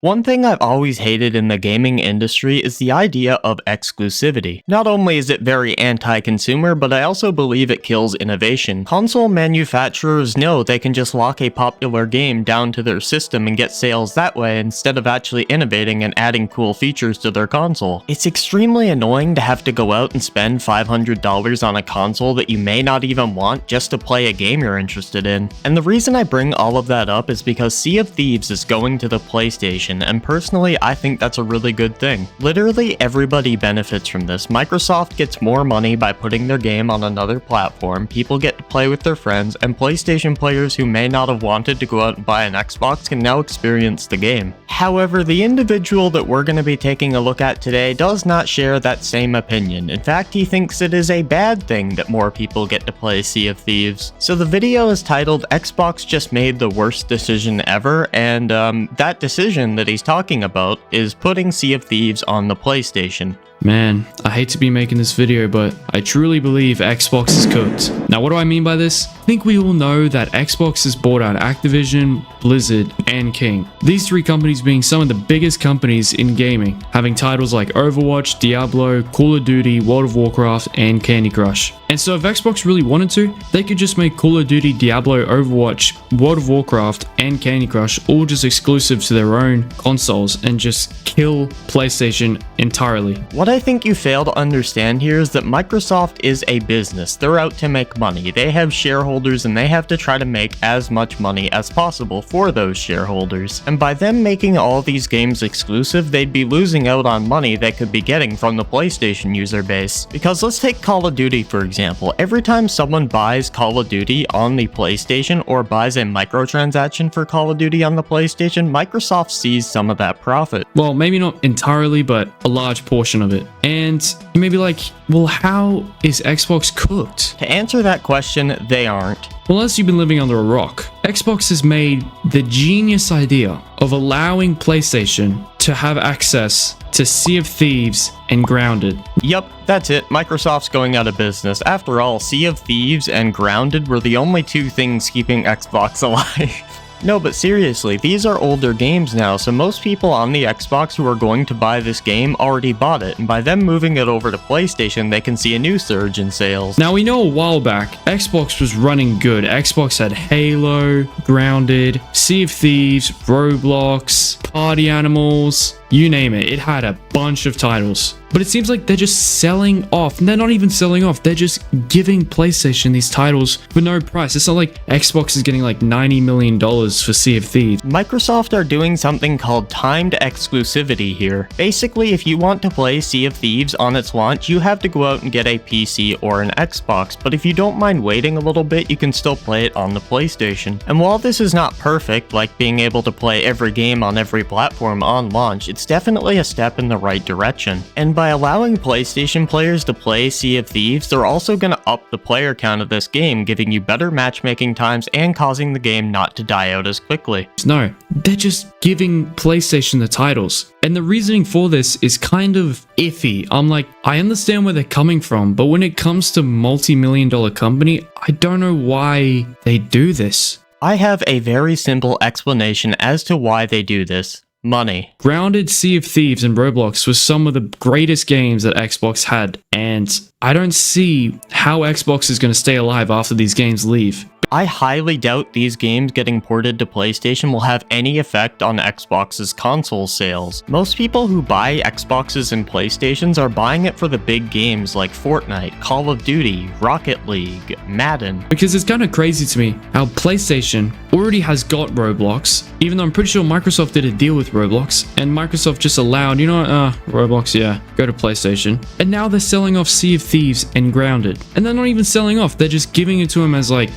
One thing I've always hated in the gaming industry is the idea of exclusivity. Not only is it very anti-consumer, but I also believe it kills innovation. Console manufacturers know they can just lock a popular game down to their system and get sales that way instead of actually innovating and adding cool features to their console. It's extremely annoying to have to go out and spend $500 on a console that you may not even want just to play a game you're interested in. And the reason I bring all of that up is because Sea of Thieves is going to the PlayStation, and personally I think that's a really good thing. Literally everybody benefits from this. Microsoft gets more money by putting their game on another platform, people get to play with their friends, and PlayStation players who may not have wanted to go out and buy an Xbox can now experience the game. However, the individual that we're going to be taking a look at today does not share that same opinion. In fact, he thinks it is a bad thing that more people get to play Sea of Thieves. So the video is titled "Xbox Just Made the Worst Decision Ever," and that decision that he's talking about is putting Sea of Thieves on the PlayStation. Man, I hate to be making this video, but I truly believe Xbox is cooked. Now, what do I mean by this? I think we all know that Xbox has bought out Activision, Blizzard, and King. These three companies being some of the biggest companies in gaming, having titles like Overwatch, Diablo, Call of Duty, World of Warcraft, and Candy Crush. And so if Xbox really wanted to, they could just make Call of Duty, Diablo, Overwatch, World of Warcraft, and Candy Crush all just exclusive to their own consoles and just kill PlayStation entirely. What I think you fail to understand here is that Microsoft is a business. They're out to make money. They have shareholders and they have to try to make as much money as possible for those shareholders. And by them making all these games exclusive, they'd be losing out on money they could be getting from the PlayStation user base. Because let's take Call of Duty for example. Every time someone buys Call of Duty on the PlayStation or buys a microtransaction for Call of Duty on the PlayStation, Microsoft sees some of that profit. Well, maybe not entirely, but a large portion of it. And you may be like, well, how is Xbox cooked? To answer that question, they aren't. Well, unless you've been living under a rock, Xbox has made the genius idea of allowing PlayStation to have access to Sea of Thieves and Grounded. Yup, that's it. Microsoft's going out of business. After all, Sea of Thieves and Grounded were the only two things keeping Xbox alive. No, but seriously, these are older games now, so most people on the Xbox who are going to buy this game already bought it, and by them moving it over to PlayStation, they can see a new surge in sales. Now, we know a while back, Xbox was running good. Xbox had Halo, Grounded, Sea of Thieves, Roblox, Party Animals, you name it. It had a bunch of titles. But it seems like they're just selling off. And they're not even selling off. They're just giving PlayStation these titles for no price. It's not like Xbox is getting like $90 million for Sea of Thieves. Microsoft are doing something called timed exclusivity here. Basically, if you want to play Sea of Thieves on its launch, you have to go out and get a PC or an Xbox. But if you don't mind waiting a little bit, you can still play it on the PlayStation. And while this is not perfect, like being able to play every game on every platform on launch, it's definitely a step in the right direction. And by allowing PlayStation players to play Sea of Thieves, they're also going to up the player count of this game, giving you better matchmaking times and causing the game not to die out as quickly. No, they're just giving PlayStation the titles. And the reasoning for this is kind of iffy. I'm like, I understand where they're coming from, but when it comes to multi-million-dollar company, I don't know why they do this. I have a very simple explanation as to why they do this. Money. Grounded, Sea of Thieves, and Roblox was some of the greatest games that Xbox had, and I don't see how Xbox is going to stay alive after these games leave. I highly doubt these games getting ported to PlayStation will have any effect on Xbox's console sales. Most people who buy Xboxes and PlayStations are buying it for the big games like Fortnite, Call of Duty, Rocket League, Madden. Because it's kind of crazy to me how PlayStation already has got Roblox, even though I'm pretty sure Microsoft did a deal with Roblox, and Microsoft just allowed, you know what, Roblox, yeah, go to PlayStation. And now they're selling off Sea of Thieves and Grounded. And they're not even selling off, they're just giving it to them as like,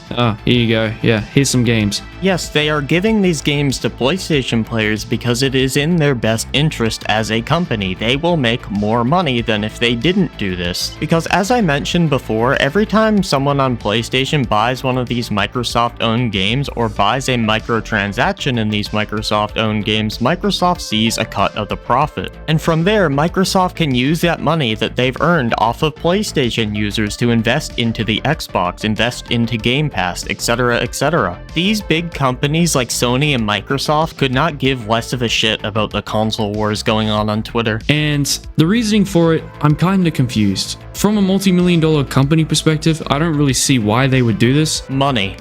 here you go, yeah, here's some games. Yes, they are giving these games to PlayStation players because it is in their best interest as a company. They will make more money than if they didn't do this. Because as I mentioned before, every time someone on PlayStation buys one of these Microsoft-owned games or buys a microtransaction in these Microsoft-owned games, Microsoft sees a cut of the profit. And from there, Microsoft can use that money that they've earned off of PlayStation users to invest into the Xbox, invest into Game Pass, etc., etc. These big big companies like Sony and Microsoft could not give less of a shit about the console wars going on Twitter. And the reasoning for it, I'm kind of confused. From a multi-million-dollar company perspective, I don't really see why they would do this. Money.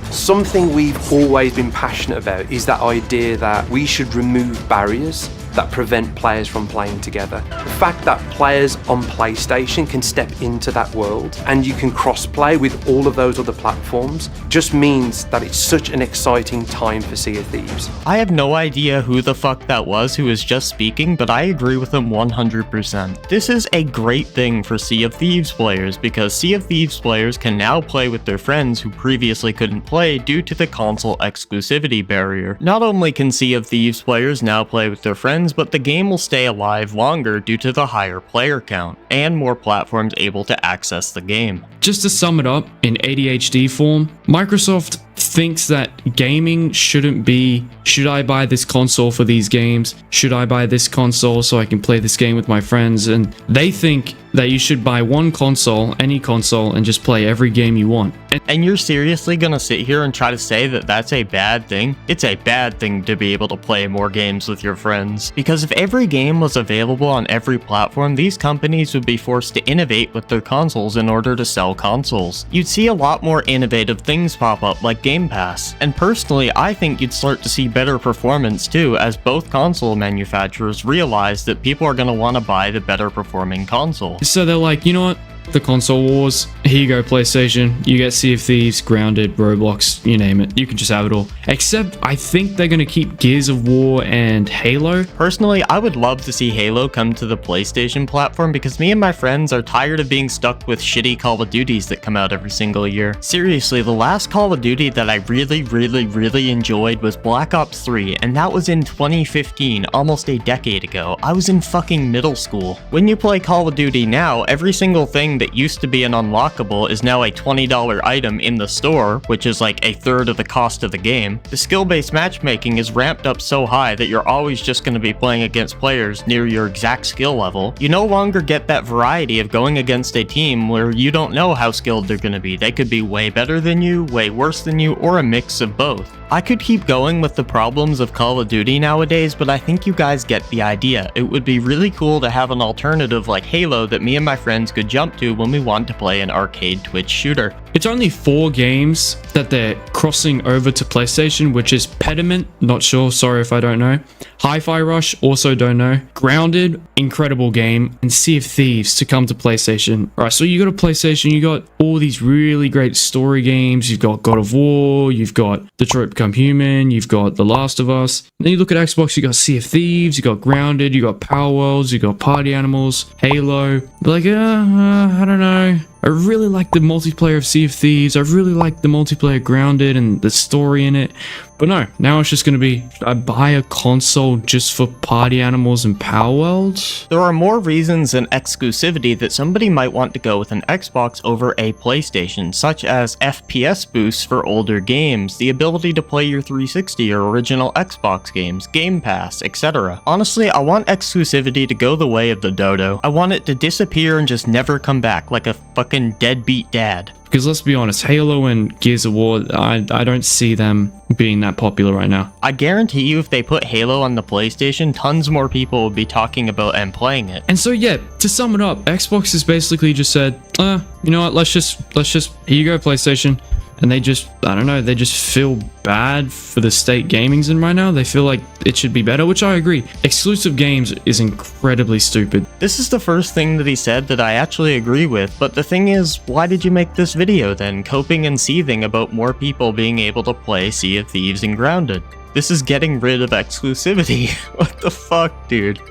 Something we've always been passionate about is that idea that we should remove barriers that prevent players from playing together. The fact that players on PlayStation can step into that world and you can cross-play with all of those other platforms just means that it's such an exciting time for Sea of Thieves. I have no idea who the fuck that was who was just speaking, but I agree with him 100%. This is a great thing for Sea of Thieves players because Sea of Thieves players can now play with their friends who previously couldn't play due to the console exclusivity barrier. Not only can Sea of Thieves players now play with their friends, but the game will stay alive longer due to the higher player count, and more platforms able to access the game. Just to sum it up in ADHD form, Microsoft thinks that gaming shouldn't be, should I buy this console for these games? Should I buy this console so I can play this game with my friends? And they think that you should buy one console, any console, and just play every game you want. And you're seriously gonna sit here and try to say that that's a bad thing? It's a bad thing to be able to play more games with your friends. Because if every game was available on every platform, these companies would be forced to innovate with their consoles in order to sell consoles. You'd see a lot more innovative things pop up like Game Pass. And personally, I think you'd start to see better performance too, as both console manufacturers realize that people are gonna want to buy the better performing console. So they're like, you know what? The console wars, here you go PlayStation, you get Sea of Thieves, Grounded, Roblox, you name it, you can just have it all. Except I think they're gonna keep Gears of War and Halo. Personally, I would love to see Halo come to the PlayStation platform because me and my friends are tired of being stuck with shitty Call of Duties that come out every single year. Seriously, the last Call of Duty that I really enjoyed was Black Ops 3, and that was in 2015, almost a decade ago. I was in fucking middle school. When you play Call of Duty now, every single thing that used to be an unlockable is now a $20 item in the store, which is like a third of the cost of the game. The skill-based matchmaking is ramped up so high that you're always just going to be playing against players near your exact skill level. You no longer get that variety of going against a team where you don't know how skilled they're going to be. They could be way better than you, way worse than you, or a mix of both. I could keep going with the problems of Call of Duty nowadays, but I think you guys get the idea. It would be really cool to have an alternative like Halo that me and my friends could jump to when we want to play an arcade Twitch shooter. It's only 4 games that they're crossing over to PlayStation, which is Pediment, not sure, sorry if I don't know. Hi-Fi Rush, also don't know. Grounded, incredible game. And Sea of Thieves to come to PlayStation. Alright, so you got a PlayStation, you got all these really great story games. You've got God of War, you've got Detroit Become Human, you've got The Last of Us. And then you look at Xbox, you got Sea of Thieves, you got Grounded, you got Power Worlds, you got Party Animals, Halo. But like, I don't know. I really like the multiplayer of Sea of Thieves. I really like the multiplayer Grounded and the story in it. But no, now it's just going to be, I buy a console just for Party Animals and Power Worlds? There are more reasons than exclusivity that somebody might want to go with an Xbox over a PlayStation, such as FPS boosts for older games, the ability to play your 360 or original Xbox games, Game Pass, etc. Honestly, I want exclusivity to go the way of the dodo. I want it to disappear and just never come back like a fucking deadbeat dad. Because let's be honest, Halo and Gears of War, I don't see them being that popular right now. I guarantee you if they put Halo on the PlayStation, tons more people would be talking about and playing it. And so yeah, to sum it up, Xbox has basically just said, you know what, let's just, here you go PlayStation. And they just, I don't know, they just feel bad for the state gaming's in right now. They feel like it should be better, which I agree. Exclusive games is incredibly stupid. This is the first thing that he said that I actually agree with, but the thing is, why did you make this video then, coping and seething about more people being able to play Sea of Thieves and Grounded? This is getting rid of exclusivity. What the fuck, dude?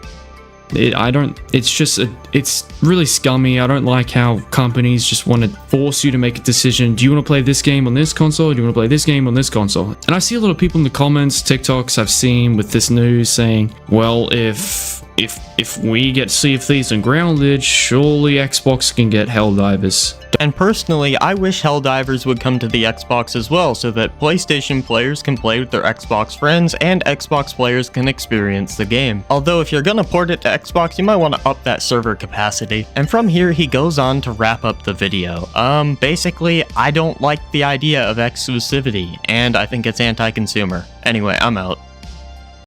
It's really scummy. I don't like how companies just want to force you to make a decision. Do you want to play this game on this console? Or do you want to play this game on this console? And I see a lot of people in the comments, TikToks I've seen with this news saying, well, if if we get Sea of Thieves and Grounded, surely Xbox can get Helldivers. And personally, I wish Helldivers would come to the Xbox as well, so that PlayStation players can play with their Xbox friends and Xbox players can experience the game. Although if you're gonna port it to Xbox, you might want to up that server capacity. And from here, he goes on to wrap up the video. Basically, I don't like the idea of exclusivity, and I think it's anti-consumer. Anyway, I'm out.